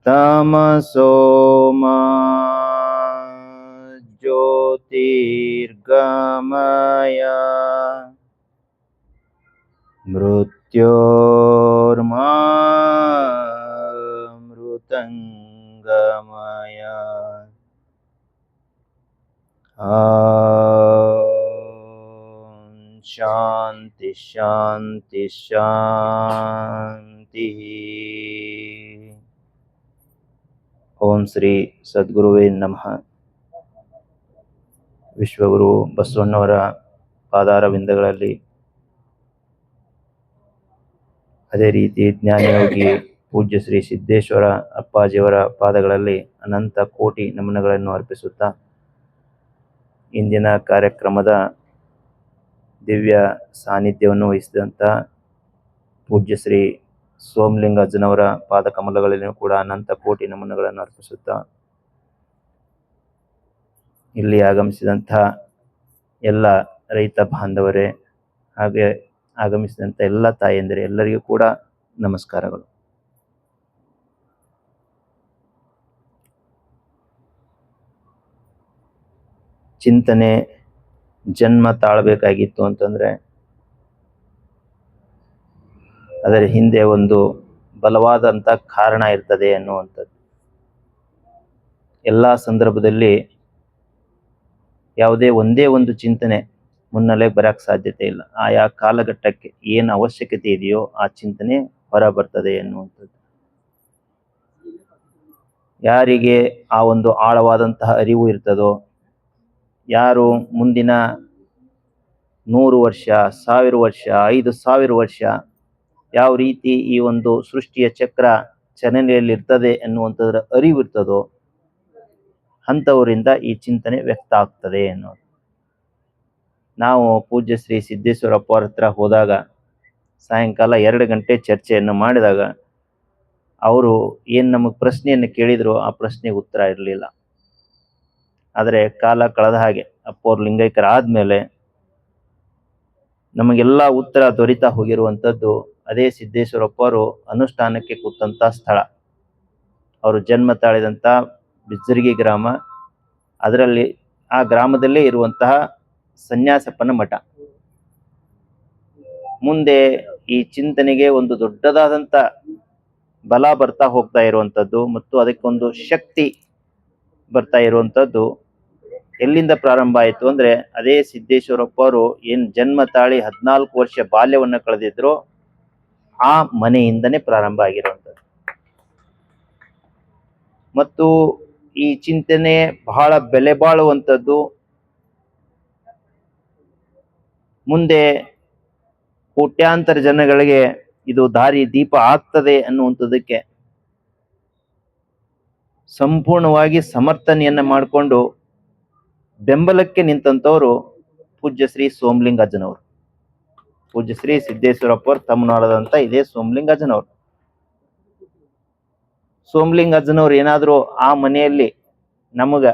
ತಮಸೋ ಮಾ ಜ್ಯೋತಿರ್ಗಮಯ ಮೃತ್ಯೋರ್ಮಾ ಮೃತಂಗಮಯ. ಶಾಂತಿ ಶಾಂತಿ ಶಾಂತಿ. ಓಂ ಶ್ರೀ ಸದ್ಗುರುವೇ ನಮಃ. ವಿಶ್ವಗುರು ಬಸವಣ್ಣವರ ಪಾದಾರವಿಂದಗಳಲ್ಲಿ, ಅದೇ ರೀತಿ ಜ್ಞಾನಯೋಗಿ ಪೂಜ್ಯ ಶ್ರೀ ಸಿದ್ದೇಶ್ವರ ಅಪ್ಪಾಜಿಯವರ ಪಾದಗಳಲ್ಲಿ ಅನಂತ ಕೋಟಿ ನಮನಗಳನ್ನು ಅರ್ಪಿಸುತ್ತಾ, ಇಂದಿನ ಕಾರ್ಯಕ್ರಮದ ದಿವ್ಯ ಸಾನ್ನಿಧ್ಯವನ್ನು ವಹಿಸಿದಂಥ ಪೂಜ್ಯ ಶ್ರೀ ಸೋಮಲಿಂಗ ಅಜ್ಜನವರ ಪಾದಕಮಲಗಳಲ್ಲಿಯೂ ಕೂಡ ಅನಂತ ಕೋಟಿ ನಮನಗಳನ್ನು ಅರ್ಪಿಸುತ್ತಾ, ಇಲ್ಲಿ ಆಗಮಿಸಿದಂಥ ಎಲ್ಲ ರೈತ ಬಾಂಧವರೇ, ಹಾಗೆ ಆಗಮಿಸಿದಂಥ ಎಲ್ಲ ತಾಯಂದಿರೇ, ಎಲ್ಲರಿಗೂ ಕೂಡ ನಮಸ್ಕಾರಗಳು. ಚಿಂತನೆ ಜನ್ಮ ತಾಳಬೇಕಾಗಿತ್ತು ಅಂತಂದರೆ ಅದರ ಹಿಂದೆ ಒಂದು ಬಲವಾದಂಥ ಕಾರಣ ಇರ್ತದೆ ಅನ್ನುವಂಥದ್ದು. ಎಲ್ಲ ಸಂದರ್ಭದಲ್ಲಿ ಯಾವುದೇ ಒಂದೇ ಒಂದು ಚಿಂತನೆ ಮುನ್ನೆಲೆ ಬರಕ್ಕೆ ಸಾಧ್ಯತೆ ಇಲ್ಲ. ಆಯಾ ಕಾಲಘಟ್ಟಕ್ಕೆ ಏನು ಅವಶ್ಯಕತೆ ಇದೆಯೋ ಆ ಚಿಂತನೆ ಹೊರ ಬರ್ತದೆ ಎನ್ನುವಂಥದ್ದು. ಯಾರಿಗೆ ಆ ಒಂದು ಆಳವಾದಂತಹ ಅರಿವು ಇರ್ತದೋ, ಯಾರು ಮುಂದಿನ 100 ವರ್ಷ, 1000 ವರ್ಷ, 5000 ವರ್ಷ ಯಾವ ರೀತಿ ಈ ಒಂದು ಸೃಷ್ಟಿಯ ಚಕ್ರ ಚಲನೆಯಲ್ಲಿ ಇರ್ತದೆ ಎನ್ನುವಂಥದ್ರ ಅರಿವು ಇರ್ತದೋ ಅಂಥವರಿಂದ ಈ ಚಿಂತನೆ ವ್ಯಕ್ತ ಆಗ್ತದೆ ಅನ್ನೋದು. ನಾವು ಪೂಜ್ಯ ಶ್ರೀ ಸಿದ್ದೇಶ್ವರಪ್ಪ ಅವ್ರ ಹತ್ರ ಹೋದಾಗ ಸಾಯಂಕಾಲ 2 ಗಂಟೆ ಚರ್ಚೆಯನ್ನು ಮಾಡಿದಾಗ ಅವರು ಏನು ನಮಗೆ ಪ್ರಶ್ನೆಯನ್ನು ಕೇಳಿದ್ರು ಆ ಪ್ರಶ್ನೆಗೆ ಉತ್ತರ ಇರಲಿಲ್ಲ. ಆದರೆ ಕಾಲ ಕಳೆದ ಹಾಗೆ ಅಪ್ಪವ್ರು ಲಿಂಗೈಕ್ಯರ ಆದಮೇಲೆ ನಮಗೆಲ್ಲ ಉತ್ತರ ದೊರೀತಾ ಹೋಗಿರುವಂಥದ್ದು ಅದೇ ಸಿದ್ದೇಶ್ವರಪ್ಪವರು ಅನುಷ್ಠಾನಕ್ಕೆ ಕೂತಂಥ ಸ್ಥಳ. ಅವರು ಜನ್ಮ ತಾಳಿದಂಥ ಬಿಜ್ಜರ್ಗಿ ಗ್ರಾಮ, ಅದರಲ್ಲಿ ಆ ಗ್ರಾಮದಲ್ಲೇ ಇರುವಂತಹ ಸನ್ಯಾಸಪ್ಪನ ಮಠ. ಮುಂದೆ ಈ ಚಿಂತನೆಗೆ ಒಂದು ದೊಡ್ಡದಾದಂಥ ಬಲ ಬರ್ತಾ ಹೋಗ್ತಾ ಇರುವಂಥದ್ದು ಮತ್ತು ಅದಕ್ಕೊಂದು ಶಕ್ತಿ ಬರ್ತಾ ಇರುವಂಥದ್ದು ಎಲ್ಲಿಂದ ಪ್ರಾರಂಭ ಆಯಿತು ಅಂದರೆ, ಅದೇ ಸಿದ್ದೇಶ್ವರಪ್ಪ ಅವರು ಏನು ಜನ್ಮ ತಾಳಿ 14 ವರ್ಷ ಬಾಲ್ಯವನ್ನು ಕಳೆದಿದ್ರು ಆ ಮನೆಯಿಂದನೇ ಪ್ರಾರಂಭ ಆಗಿರುವಂಥದ್ದು. ಮತ್ತು ಈ ಚಿಂತನೆ ಬಹಳ ಬೆಲೆ ಬಾಳುವಂಥದ್ದು. ಮುಂದೆ ಕೋಟ್ಯಾಂತರ ಜನಗಳಿಗೆ ಇದು ದಾರಿ ದೀಪ ಆಗ್ತದೆ ಅನ್ನುವಂಥದ್ದಕ್ಕೆ ಸಂಪೂರ್ಣವಾಗಿ ಸಮರ್ಥನೆಯನ್ನ ಮಾಡಿಕೊಂಡು ಬೆಂಬಲಕ್ಕೆ ನಿಂತಂಥವ್ರು ಪೂಜ್ಯ ಶ್ರೀ ಸೋಮಲಿಂಗ ಅಜ್ಜನವರು. ಪೂಜ್ಯ ಶ್ರೀ ಸಿದ್ದೇಶ್ವರಪ್ಪ ಅವರು ತಮ್ಮನಾಳದಂತ ಇದೇ ಸೋಮಲಿಂಗ ಅಜ್ಜನವರು. ಸೋಮಲಿಂಗ ಅಜ್ಜನವ್ರು ಏನಾದರೂ ಆ ಮನೆಯಲ್ಲಿ ನಮಗ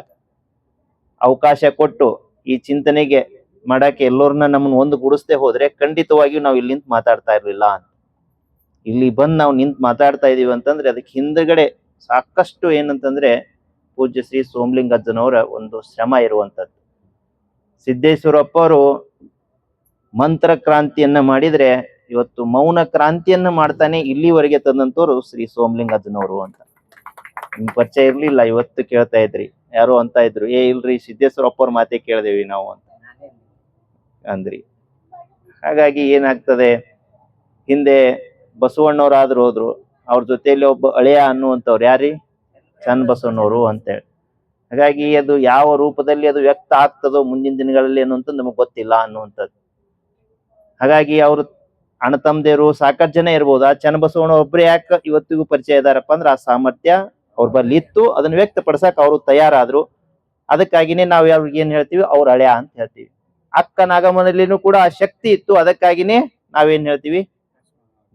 ಅವಕಾಶ ಕೊಟ್ಟು ಈ ಚಿಂತನೆಗೆ ಮಾಡಕ್ಕೆ ಎಲ್ಲರನ್ನ ನಮ್ಮನ್ನು ಒಂದುಗೂಡಿಸದೆ ಹೋದ್ರೆ ಖಂಡಿತವಾಗಿಯೂ ನಾವು ಇಲ್ಲಿ ನಿಂತು ಮಾತಾಡ್ತಾ ಇರಲಿಲ್ಲ. ಇಲ್ಲಿ ಬಂದು ನಾವು ನಿಂತು ಮಾತಾಡ್ತಾ ಇದೀವಿ ಅಂತಂದ್ರೆ ಅದಕ್ಕೆ ಹಿಂದಗಡೆ ಸಾಕಷ್ಟು ಏನಂತಂದ್ರೆ ಪೂಜ್ಯ ಶ್ರೀ ಸೋಮಲಿಂಗ ಅಜ್ಜನವರ ಒಂದು ಶ್ರಮ ಇರುವಂಥದ್ದು. ಸಿದ್ದೇಶ್ವರಪ್ಪ ಅವರು ಮಂತ್ರ ಕ್ರಾಂತಿಯನ್ನ ಮಾಡಿದ್ರೆ ಇವತ್ತು ಮೌನ ಕ್ರಾಂತಿಯನ್ನ ಮಾಡ್ತಾನೆ ಇಲ್ಲಿವರೆಗೆ ತಂದಂತವ್ರು ಶ್ರೀ ಸೋಮಲಿಂಗ ಅಜ್ಜನವರು ಅಂತ. ನಿಮ್ ಪರಿಚಯ ಇರ್ಲಿಲ್ಲ, ಇವತ್ತು ಕೇಳ್ತಾ ಇದ್ರಿ. ಯಾರೋ ಅಂತ ಇದ್ರು, ಇಲ್ರಿ ಸಿದ್ದೇಶ್ವರಪ್ಪ ಅವ್ರ ಮಾತೇ ಕೇಳ್ದೇವಿ ನಾವು ಅಂತ ಅಂದ್ರಿ. ಹಾಗಾಗಿ ಏನಾಗ್ತದೆ, ಹಿಂದೆ ಬಸವಣ್ಣವ್ರಾದ್ರು ಹೋದ್ರು, ಅವ್ರ ಜೊತೆಯಲ್ಲಿ ಒಬ್ಬ ಅಳಿಯ ಅನ್ನುವಂಥವ್ರು ಯಾರಿ ಚನ್ನ ಬಸವಣ್ಣವರು ಅಂತೇಳಿ. ಹಾಗಾಗಿ ಅದು ಯಾವ ರೂಪದಲ್ಲಿ ಅದು ವ್ಯಕ್ತ ಆಗ್ತದೋ ಮುಂದಿನ ದಿನಗಳಲ್ಲಿ ಅನ್ನುವಂಥ ನಮಗೆ ಗೊತ್ತಿಲ್ಲ ಅನ್ನುವಂಥದ್ದು. ಹಾಗಾಗಿ ಅವರು ಅಣ್ಣ ತಮ್ಮದೇರು ಸಾಕಷ್ಟು ಜನ ಇರ್ಬೋದು, ಆ ಚನ್ನಬಸವಣ್ಣ ಒಬ್ರು ಯಾಕೆ ಇವತ್ತಿಗೂ ಪರಿಚಯ ಇದಾರಪ್ಪ ಅಂದ್ರೆ ಆ ಸಾಮರ್ಥ್ಯ ಅವ್ರ ಬಲ್ಲಿ ಇತ್ತು, ಅದನ್ನ ವ್ಯಕ್ತಪಡಿಸಕ್ ಅವರು ತಯಾರಾದ್ರು. ಅದಕ್ಕಾಗಿನೇ ನಾವು ಅವ್ರಿಗೆ ಏನ್ ಹೇಳ್ತೀವಿ, ಅವ್ರ ಹಳೆಯ ಅಂತ ಹೇಳ್ತೀವಿ. ಅಕ್ಕ ನಾಗಮ್ಮನಲ್ಲಿನೂ ಕೂಡ ಆ ಶಕ್ತಿ ಇತ್ತು, ಅದಕ್ಕಾಗಿನೇ ನಾವೇನ್ ಹೇಳ್ತೀವಿ,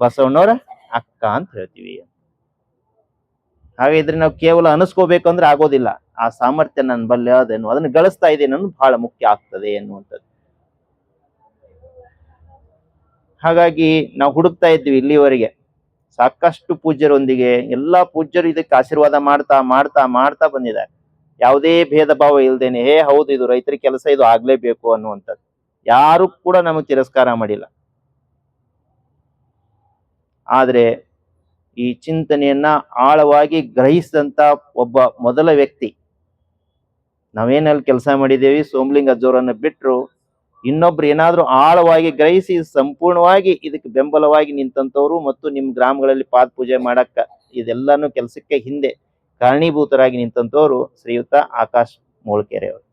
ಬಸವಣ್ಣವ್ರ ಅಕ್ಕ ಅಂತ ಹೇಳ್ತೀವಿ. ಹಾಗಿದ್ರೆ ನಾವು ಕೇವಲ ಅನಿಸ್ಕೋಬೇಕಂದ್ರೆ ಆಗೋದಿಲ್ಲ. ಆ ಸಾಮರ್ಥ್ಯ ನನ್ನ ಬಲ್ಲಿ ಅದೇನು, ಅದನ್ನ ಗಳಿಸ್ತಾ ಇದ್ದೇನೆ ಅನ್ನೋದು ಬಹಳ ಮುಖ್ಯ ಆಗ್ತದೆ ಎನ್ನುವಂಥದ್ದು. ಹಾಗಾಗಿ ನಾವು ಹುಡುಕ್ತಾ ಇದ್ವಿ ಇಲ್ಲಿವರೆಗೆ ಸಾಕಷ್ಟು ಪೂಜ್ಯರೊಂದಿಗೆ ಎಲ್ಲಾ ಪೂಜ್ಯರು ಇದಕ್ಕೆ ಆಶೀರ್ವಾದ ಮಾಡ್ತಾ ಮಾಡ್ತಾ ಮಾಡ್ತಾ ಬಂದಿದ್ದಾರೆ. ಯಾವುದೇ ಭೇದ ಭಾವ ಇಲ್ದೇನೆ ಹೌದು ಇದು ರೈತರ ಕೆಲಸ, ಇದು ಆಗ್ಲೇಬೇಕು ಅನ್ನುವಂಥದ್ದು. ಯಾರು ಕೂಡ ನಮಗೆ ತಿರಸ್ಕಾರ ಮಾಡಿಲ್ಲ. ಆದ್ರೆ ಈ ಚಿಂತನೆಯನ್ನ ಆಳವಾಗಿ ಗ್ರಹಿಸಿದಂತ ಒಬ್ಬ ಮೊದಲ ವ್ಯಕ್ತಿ, ನಾವೇನಲ್ಲಿ ಕೆಲಸ ಮಾಡಿದ್ದೇವಿ ಸೋಮಲಿಂಗ ಅಜ್ಜೋರನ್ನ ಬಿಟ್ರು ಇನ್ನೊಬ್ರು ಏನಾದ್ರೂ ಆಳವಾಗಿ ಗ್ರಹಿಸಿ ಸಂಪೂರ್ಣವಾಗಿ ಇದಕ್ಕೆ ಬೆಂಬಲವಾಗಿ ನಿಂತಂತವ್ರು ಮತ್ತು ನಿಮ್ ಗ್ರಾಮಗಳಲ್ಲಿ ಪಾದ ಪೂಜೆ ಮಾಡಕ್ಕ ಇದೆಲ್ಲಾನು ಕೆಲಸಕ್ಕೆ ಹಿಂದೆ ಕಾರಣೀಭೂತರಾಗಿ ನಿಂತಂತವ್ರು ಶ್ರೀಯುತ ಆಕಾಶ್ ಮೋಳ್ಕೆರೆ ಅವರು.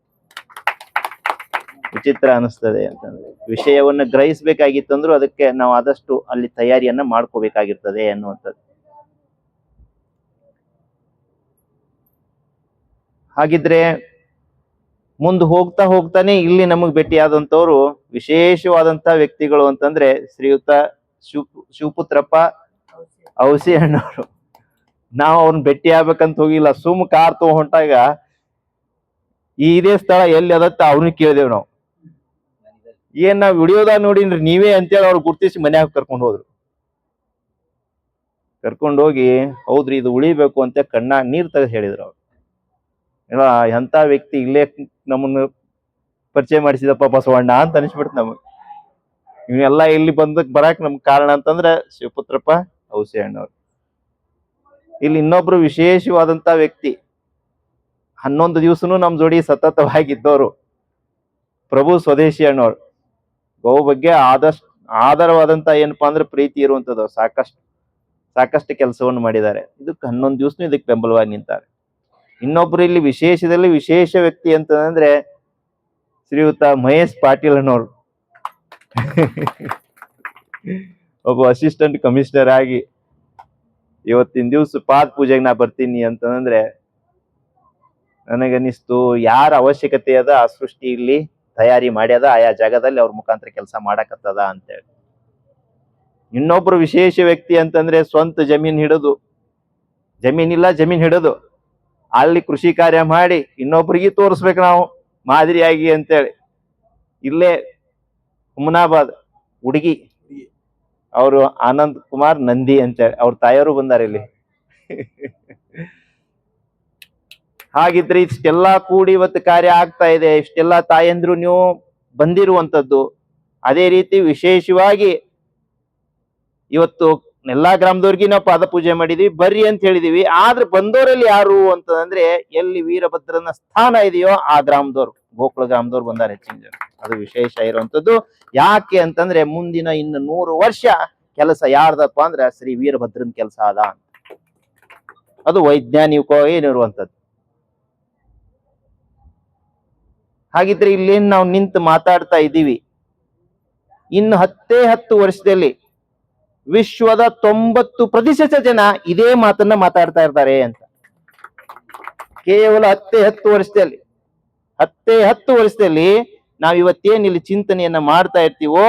ವಿಚಿತ್ರ ಅನಿಸ್ತದೆ ಅಂತಂದ್ರೆ ವಿಷಯವನ್ನ ಗ್ರಹಿಸ್ಬೇಕಾಗಿತ್ತಂದ್ರೂ ಅದಕ್ಕೆ ನಾವು ಆದಷ್ಟು ಅಲ್ಲಿ ತಯಾರಿಯನ್ನ ಮಾಡ್ಕೋಬೇಕಾಗಿರ್ತದೆ ಅನ್ನುವಂಥದ್ದು. ಹಾಗಿದ್ರೆ ಮುಂದೆ ಹೋಗ್ತಾ ಹೋಗ್ತಾನೆ ಇಲ್ಲಿ ನಮಗ್ ಭೇಟಿಯಾದಂತವ್ರು ವಿಶೇಷವಾದಂತ ವ್ಯಕ್ತಿಗಳು ಅಂತಂದ್ರೆ ಶ್ರೀಯುತ ಶಿವಪುತ್ರಪ್ಪ ಔಸಿ ಅಣ್ಣವರು. ನಾವು ಅವ್ರನ್ನ ಭೇಟಿ ಆಗ್ಬೇಕಂತ ಹೋಗಿಲ್ಲ, ಸುಮ್ ಕಾರ್ ತಗೊಂಡ್ ಹೊಂಟಾಗ ಇದೇ ಸ್ಥಳ ಎಲ್ಲಿ ಅದತ್ತ ಅವ್ರನ್ನ ಕೇಳಿದೇವ್ ನಾವು. ಏನ್ ನಾವ್ ವಿಡಿಯೋದಾಗ ನೋಡಿನ್ರಿ ನೀವೇ ಅಂತೇಳಿ ಅವ್ರು ಗುರ್ತಿಸಿ ಮನ್ಯಾಗ ಕರ್ಕೊಂಡು ಹೋದ್ರು. ಕರ್ಕೊಂಡು ಹೋಗಿ ಹೌದ್ರಿ ಇದು ಉಳಿಬೇಕು ಅಂತ ಕಣ್ಣಾಗ ನೀರ್ ತೆಗೆದು ಹೇಳಿದ್ರು ಅವ್ರು. ಇಲ್ಲ ಎಂತ ವ್ಯಕ್ತಿ ಇಲ್ಲೇ ನಮ್ಮನ್ನು ಪರಿಚಯ ಮಾಡಿಸಿದಪ್ಪ ಬಸವಣ್ಣ ಅಂತ ಅನಿಸ್ಬಿಡ್ತು ನಮಗ್. ಇವನ್ನೆಲ್ಲಾ ಇಲ್ಲಿ ಬರಾಕ್ ನಮ್ಗೆ ಕಾರಣ ಅಂತಂದ್ರೆ ಶಿವಪುತ್ರಪ್ಪ ಔಸಿ ಅಣ್ಣವ್ರು. ಇಲ್ಲಿ ಇನ್ನೊಬ್ರು ವಿಶೇಷವಾದಂತ ವ್ಯಕ್ತಿ 11 ದಿವಸನು ನಮ್ ಜೋಡಿ ಸತತವಾಗಿದ್ದವರು ಪ್ರಭು ಸ್ವದೇಶಿ ಅಣ್ಣವ್ರು. ಗೋವು ಬಗ್ಗೆ ಆಧಾರವಾದಂತ ಏನಪ್ಪಾ ಅಂದ್ರೆ ಪ್ರೀತಿ ಇರುವಂತದ್ದು. ಸಾಕಷ್ಟು ಕೆಲಸವನ್ನು ಮಾಡಿದ್ದಾರೆ. ಇದಕ್ಕೆ 11 ದಿವಸನು ಇದಕ್ಕೆ ಬೆಂಬಲವಾಗಿ ನಿಂತಾರೆ. ಇನ್ನೊಬ್ರು ಇಲ್ಲಿ ವಿಶೇಷದಲ್ಲಿ ವಿಶೇಷ ವ್ಯಕ್ತಿ ಅಂತಂದ್ರೆ ಶ್ರೀಯುತ ಮಹೇಶ್ ಪಾಟೀಲ್ ಅನ್ನೋರು. ಒಬ್ಬ ಅಸಿಸ್ಟೆಂಟ್ ಕಮಿಷನರ್ ಆಗಿ ಇವತ್ತಿನ ದಿವ್ಸ ಪಾದ ಪೂಜೆಗೆ ನಾ ಬರ್ತೀನಿ ಅಂತಂದ್ರೆ ನನಗನ್ನಿಸ್ತು ಯಾರ ಅವಶ್ಯಕತೆ ಅದ ಆ ಸೃಷ್ಟಿ ಇಲ್ಲಿ ತಯಾರಿ ಮಾಡ್ಯದ, ಆಯಾ ಜಾಗದಲ್ಲಿ ಅವ್ರ ಮುಖಾಂತರ ಕೆಲಸ ಮಾಡಕತ್ತದ ಅಂತೇಳಿ. ಇನ್ನೊಬ್ರು ವಿಶೇಷ ವ್ಯಕ್ತಿ ಅಂತಂದ್ರೆ ಸ್ವಂತ ಜಮೀನ್ ಹಿಡಿದು ಅಲ್ಲಿ ಕೃಷಿ ಕಾರ್ಯ ಮಾಡಿ ಇನ್ನೊಬ್ರಿಗೆ ತೋರಿಸ್ಬೇಕು ನಾವು ಮಾದರಿಯಾಗಿ ಅಂತೇಳಿ. ಇಲ್ಲೇ ಹುಮನಾಬಾದ್ ಹುಡುಗಿ ಅವರು ಆನಂದ್ ಕುಮಾರ್ ನಂದಿ ಅಂತೇಳಿ ಅವ್ರ ತಾಯಿಯವರು ಬಂದಾರ ಇಲ್ಲಿ. ಹಾಗಿದ್ರೆ ಇಷ್ಟೆಲ್ಲಾ ಕೂಡಿ ಇವತ್ತು ಕಾರ್ಯ ಆಗ್ತಾ ಇದೆ. ಇಷ್ಟೆಲ್ಲಾ ತಾಯಂದ್ರು ನೀವು ಬಂದಿರುವಂತದ್ದು. ಅದೇ ರೀತಿ ವಿಶೇಷವಾಗಿ ಇವತ್ತು ಎಲ್ಲಾ ಗ್ರಾಮದವ್ರಿಗೆ ನಾವು ಪಾದ ಪೂಜೆ ಮಾಡಿದೀವಿ, ಬರ್ರಿ ಅಂತ ಹೇಳಿದೀವಿ. ಆದ್ರೆ ಬಂದವರಲ್ಲಿ ಯಾರು ಅಂತಂದ್ರೆ ಎಲ್ಲಿ ವೀರಭದ್ರನ ಸ್ಥಾನ ಇದೆಯೋ ಆ ಗ್ರಾಮದವ್ರು, ಗೋಕುಳ ಗ್ರಾಮದವ್ರು ಬಂದಾರ ಹೆಚ್ಚಿನ ಜನ. ಅದು ವಿಶೇಷ ಇರುವಂತದ್ದು. ಯಾಕೆ ಅಂತಂದ್ರೆ ಮುಂದಿನ ಇನ್ನು 100 ವರ್ಷ ಕೆಲಸ ಯಾರ್ದಪ್ಪ ಅಂದ್ರೆ ಶ್ರೀ ವೀರಭದ್ರನ್ ಕೆಲಸ ಅದ ಅಂತ. ಅದು ವೈಜ್ಞಾನಿಕವಾಗಿ ಏನಿರುವಂತದ್ದು. ಹಾಗಿದ್ರೆ ಇಲ್ಲೇನ್ ನಾವು ನಿಂತು ಮಾತಾಡ್ತಾ ಇದ್ದೀವಿ, ಇನ್ನು 10 ವರ್ಷದಲ್ಲಿ ವಿಶ್ವದ 90% ಜನ ಇದೇ ಮಾತನ್ನ ಮಾತಾಡ್ತಾ ಇರ್ತಾರೆ ಅಂತ. ಕೇವಲ 10 ವರ್ಷದಲ್ಲಿ ನಾವ್ ಇವತ್ತೇನ್ ಇಲ್ಲಿ ಚಿಂತನೆಯನ್ನ ಮಾಡ್ತಾ ಇರ್ತೀವೋ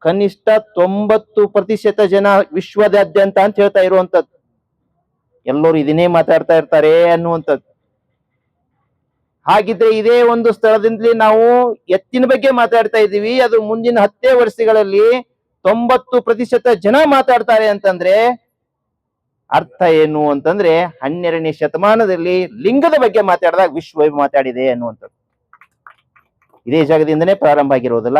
ಕನಿಷ್ಠ 90% ಜನ ವಿಶ್ವದಾದ್ಯಂತ ಅಂತ ಹೇಳ್ತಾ ಇರುವಂತದ್ದು. ಎಲ್ಲರೂ ಇದನ್ನೇ ಮಾತಾಡ್ತಾ ಇರ್ತಾರೆ ಅನ್ನುವಂಥದ್ದು. ಹಾಗಿದ್ರೆ ಇದೇ ಒಂದು ಸ್ಥಳದಿಂದಲೇ ನಾವು ಎತ್ತಿನ ಬಗ್ಗೆ ಮಾತಾಡ್ತಾ ಇದ್ದೀವಿ. ಅದು ಮುಂದಿನ 10 ವರ್ಷಗಳಲ್ಲಿ 90% ಜನ ಮಾತಾಡ್ತಾರೆ ಅಂತಂದ್ರೆ ಅರ್ಥ ಏನು ಅಂತಂದ್ರೆ 12ನೇ ಶತಮಾನದಲ್ಲಿ ಲಿಂಗದ ಬಗ್ಗೆ ಮಾತಾಡಿದಾಗ ವಿಶ್ವ ಮಾತಾಡಿದೆ ಅನ್ನುವಂಥದ್ದು. ಇದೇ ಜಾಗದಿಂದನೇ ಪ್ರಾರಂಭ ಆಗಿರೋದಲ್ಲ.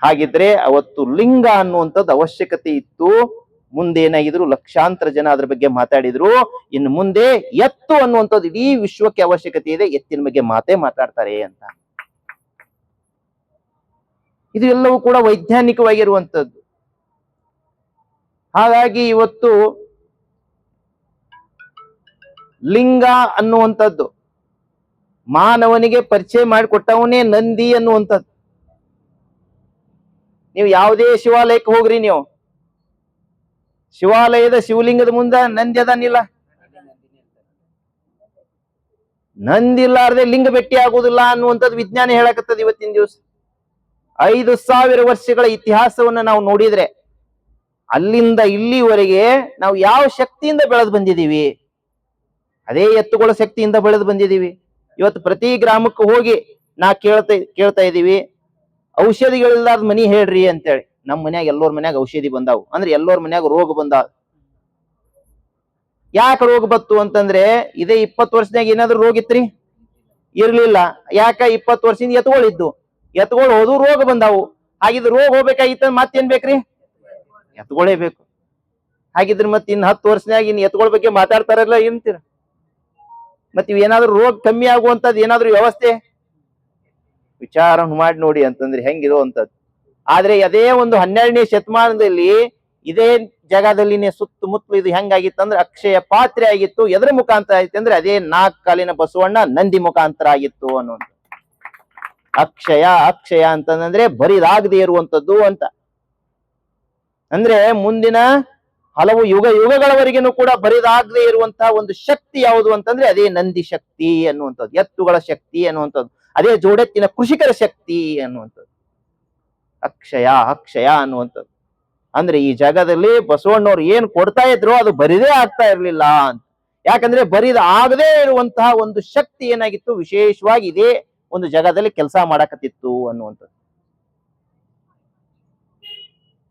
ಹಾಗಿದ್ರೆ ಅವತ್ತು ಲಿಂಗ ಅನ್ನುವಂಥದ್ದು ಅವಶ್ಯಕತೆ ಇತ್ತು. ಮುಂದೆ ಏನಾಗಿದ್ರು ಲಕ್ಷಾಂತರ ಜನ ಅದ್ರ ಬಗ್ಗೆ ಮಾತಾಡಿದ್ರು. ಇನ್ನು ಮುಂದೆ ಎತ್ತು ಅನ್ನುವಂಥದ್ದು ಇಡೀ ವಿಶ್ವಕ್ಕೆ ಅವಶ್ಯಕತೆ ಇದೆ, ಎತ್ತಿನ ಬಗ್ಗೆ ಮಾತಾಡ್ತಾರೆ ಅಂತ. ಇದು ಎಲ್ಲವೂ ಕೂಡ ವೈಜ್ಞಾನಿಕವಾಗಿರುವಂತದ್ದು. ಹಾಗಾಗಿ ಇವತ್ತು ಲಿಂಗ ಅನ್ನುವಂಥದ್ದು ಮಾನವನಿಗೆ ಪರಿಚಯ ಮಾಡಿಕೊಟ್ಟವನೇ ನಂದಿ ಅನ್ನುವಂಥದ್ದು. ನೀವು ಯಾವುದೇ ಶಿವಾಲಯಕ್ಕೆ ಹೋಗ್ರಿ, ನೀವು ಶಿವಾಲಯದ ಶಿವಲಿಂಗದ ಮುಂದೆ ನಂದಿ ಅದನ್ನಿಲ್ಲ. ನಂದಿಲ್ಲಾರ್ದೆ ಲಿಂಗ ಭೇಟಿ ಆಗುದಿಲ್ಲ ಅನ್ನುವಂಥದ್ದು ವಿಜ್ಞಾನ ಹೇಳಕತ್ತದ ಇವತ್ತಿನ ದಿವಸ. 5000 ವರ್ಷಗಳ ಇತಿಹಾಸವನ್ನ ನಾವು ನೋಡಿದ್ರೆ ಅಲ್ಲಿಂದ ಇಲ್ಲಿವರೆಗೆ ನಾವು ಯಾವ ಶಕ್ತಿಯಿಂದ ಬೆಳೆದು ಬಂದಿದ್ದೀವಿ, ಅದೇ ಎತ್ತುಗಳ ಶಕ್ತಿಯಿಂದ ಬೆಳೆದು ಬಂದಿದ್ದೀವಿ. ಇವತ್ತು ಪ್ರತಿ ಗ್ರಾಮಕ್ಕೆ ಹೋಗಿ ನಾ ಕೇಳ್ತಾ ಇದ್ದೀವಿ ಔಷಧಿಗಳಿಲ್ಲಾರ್ದ ಮನಿ ಹೇಳ್ರಿ ಅಂತೇಳಿ. ನಮ್ ಮನ್ಯಾಗ ಎಲ್ಲೋರ್ ಮನ್ಯಾಗ ಔಷಧಿ ಬಂದಾವು ಅಂದ್ರೆ ಎಲ್ಲೋರ್ ಮನ್ಯಾಗ ರೋಗ ಬಂದಾವ. ಯಾಕೆ ರೋಗ ಬತ್ತು ಅಂತಂದ್ರೆ ಇದೇ 20 ವರ್ಷದಾಗ ಏನಾದ್ರು ರೋಗ ಇತ್ರಿ? ಇರ್ಲಿಲ್ಲ. ಯಾಕ? 20 ವರ್ಷದಿಂದ ಎತ್ಗಳಿದ್ದು, ಎತ್ಗಳು ಹೋದು ರೋಗ ಬಂದಾವು. ಹಾಗಿದ್ರೆ ರೋಗ ಹೋಗ್ಬೇಕಾಗಿತ್ತ ಮತ್ತೇನ್ ಬೇಕ್ರಿ? ಎತ್ಗಳೇ ಬೇಕು. ಹಾಗಿದ್ರೆ ಮತ್ ಇನ್ 10 ವರ್ಷನಾಗ ಇನ್ ಎತ್ಗಳ ಬಗ್ಗೆ ಮಾತಾಡ್ತಾರಲ್ಲ ಏನಂತೀರ? ಮತ್ ಇವೇನಾದ್ರೂ ರೋಗ ಕಮ್ಮಿ ಆಗುವಂತದ್ ಏನಾದ್ರು ವ್ಯವಸ್ಥೆ ವಿಚಾರ ಮಾಡಿ ನೋಡಿ ಅಂತಂದ್ರೆ ಹೆಂಗಿರುವಂತದ್ದು. ಆದ್ರೆ ಅದೇ ಒಂದು 12ನೇ ಶತಮಾನದಲ್ಲಿ ಇದೇ ಜಗದಲ್ಲಿನೇ ಸುತ್ತಮುತ್ತಲು ಇದು ಹೆಂಗಾಗಿತ್ತಂದ್ರೆ ಅಕ್ಷಯ ಪಾತ್ರೆ ಆಗಿತ್ತು. ಎದರ ಮುಖಾಂತರ ಆಯ್ತು ಅಂದ್ರೆ ಅದೇ 4 ಕಾಲಿನ ಬಸವಣ್ಣ ನಂದಿ ಮುಖಾಂತರ ಆಗಿತ್ತು ಅನ್ನುವಂಥ. ಅಕ್ಷಯ ಅಕ್ಷಯ ಅಂತಂದ್ರೆ ಬರಿದಾಗದೆ ಇರುವಂತದ್ದು ಅಂತ. ಅಂದ್ರೆ ಮುಂದಿನ ಹಲವು ಯುಗಗಳವರೆಗೂ ಕೂಡ ಬರಿದಾಗದೆ ಇರುವಂತಹ ಒಂದು ಶಕ್ತಿ ಯಾವುದು ಅಂತಂದ್ರೆ ಅದೇ ನಂದಿ ಶಕ್ತಿ ಅನ್ನುವಂಥದ್ದು, ಎತ್ತುಗಳ ಶಕ್ತಿ ಅನ್ನುವಂಥದ್ದು, ಅದೇ ಜೋಡೆತ್ತಿನ ಕೃಷಿಕರ ಶಕ್ತಿ ಅನ್ನುವಂಥದ್ದು. ಅಕ್ಷಯ ಅಕ್ಷಯ ಅನ್ನುವಂಥದ್ದು ಅಂದ್ರೆ ಈ ಜಗದಲ್ಲಿ ಬಸವಣ್ಣವ್ರು ಏನ್ ಕೊಡ್ತಾ ಇದ್ರು ಅದು ಬರಿದೇ ಆಗ್ತಾ ಇರ್ಲಿಲ್ಲ ಅಂತ. ಯಾಕಂದ್ರೆ ಬರಿದ ಆಗದೇ ಇರುವಂತಹ ಒಂದು ಶಕ್ತಿ ಏನಾಗಿತ್ತು, ವಿಶೇಷವಾಗಿ ಇದೇ ಒಂದು ಜಗದಲ್ಲಿ ಕೆಲಸ ಮಾಡಕತ್ತಿತ್ತು ಅನ್ನುವಂಥದ್ದು.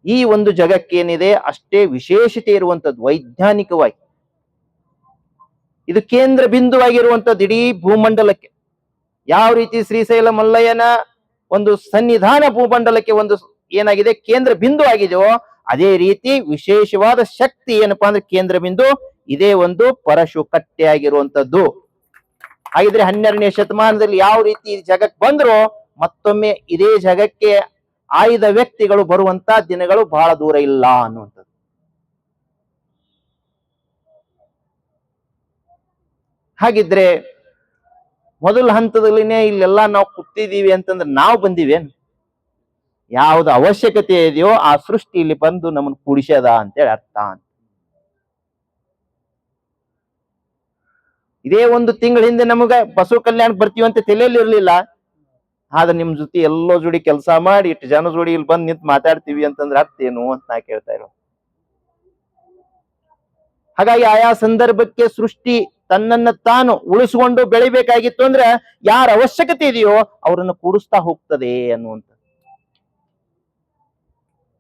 ಈ ಒಂದು ಜಗಕ್ಕೇನಿದೆ ಅಷ್ಟೇ ವಿಶೇಷತೆ ಇರುವಂತದ್ದು ವೈಜ್ಞಾನಿಕವಾಗಿ. ಇದು ಕೇಂದ್ರ ಬಿಂದುವಾಗಿರುವಂತದ್ದು ಇಡೀ ಭೂಮಂಡಲಕ್ಕೆ. ಯಾವ ರೀತಿ ಶ್ರೀಶೈಲ ಮಲ್ಲಯ್ಯನ ಒಂದು ಸನ್ನಿಧಾನ ಭೂಮಂಡಲಕ್ಕೆ ಒಂದು ಏನಾಗಿದೆ ಕೇಂದ್ರ ಬಿಂದು ಆಗಿದೆಯೋ, ಅದೇ ರೀತಿ ವಿಶೇಷವಾದ ಶಕ್ತಿ ಏನಪ್ಪಾ ಅಂದ್ರೆ ಕೇಂದ್ರ ಬಿಂದು ಇದೇ ಒಂದು ಪರಶು ಕಟ್ಟೆ ಆಗಿರುವಂತದ್ದು. ಹಾಗಿದ್ರೆ 12ನೇ ಶತಮಾನದಲ್ಲಿ ಯಾವ ರೀತಿ ಜಗಕ್ಕೆ ಬಂದ್ರೋ ಮತ್ತೊಮ್ಮೆ ಇದೇ ಜಗಕ್ಕೆ ಆಯ್ದ ವ್ಯಕ್ತಿಗಳು ಬರುವಂತ ದಿನಗಳು ಬಹಳ ದೂರ ಇಲ್ಲ ಅನ್ನುವಂಥದ್ದು. ಹಾಗಿದ್ರೆ ಮೊದಲ ಹಂತದಲ್ಲಿನೇ ಇಲ್ಲೆಲ್ಲ ನಾವು ಕೂತಿದೀವಿ ಅಂತಂದ್ರೆ ನಾವು ಬಂದಿವೇನು? ಯಾವ್ದು ಅವಶ್ಯಕತೆ ಇದೆಯೋ ಆ ಸೃಷ್ಟಿ ಇಲ್ಲಿ ಬಂದು ನಮ್ಮನ್ನು ಕೂಡಿಸ್ಯದ ಅಂತೇಳಿ ಅರ್ಥ. ಇದೇ ಒಂದು ತಿಂಗಳ ಹಿಂದೆ ನಮಗ ಬಸವ ಕಲ್ಯಾಣಕ್ಕೆ ಬರ್ತೀವಿ ಅಂತ ತಲೆಯಲ್ಲಿ ಇರ್ಲಿಲ್ಲ. ಆದ್ರೆ ನಿಮ್ ಜೊತೆ ಎಲ್ಲೋ ಜೋಡಿ ಕೆಲಸ ಮಾಡಿ ಇಟ್ಟು ಜನ ಜೋಡಿ ಇಲ್ಲಿ ಬಂದು ನಿಂತು ಮಾತಾಡ್ತೀವಿ ಅಂತಂದ್ರೆ ಅರ್ಥ ಏನು ಅಂತ ನಾ ಕೇಳ್ತಾ ಇರೋ. ಹಾಗಾಗಿ ಆಯಾ ಸಂದರ್ಭಕ್ಕೆ ಸೃಷ್ಟಿ ತನ್ನನ್ನ ತಾನು ಉಳಿಸಿಕೊಂಡು ಬೆಳಿಬೇಕಾಗಿತ್ತು ಅಂದ್ರೆ ಯಾರ ಅವಶ್ಯಕತೆ ಇದೆಯೋ ಅವರನ್ನು ಕೂಡಿಸ್ತಾ ಹೋಗ್ತದೆ ಅನ್ನುವಂಥ.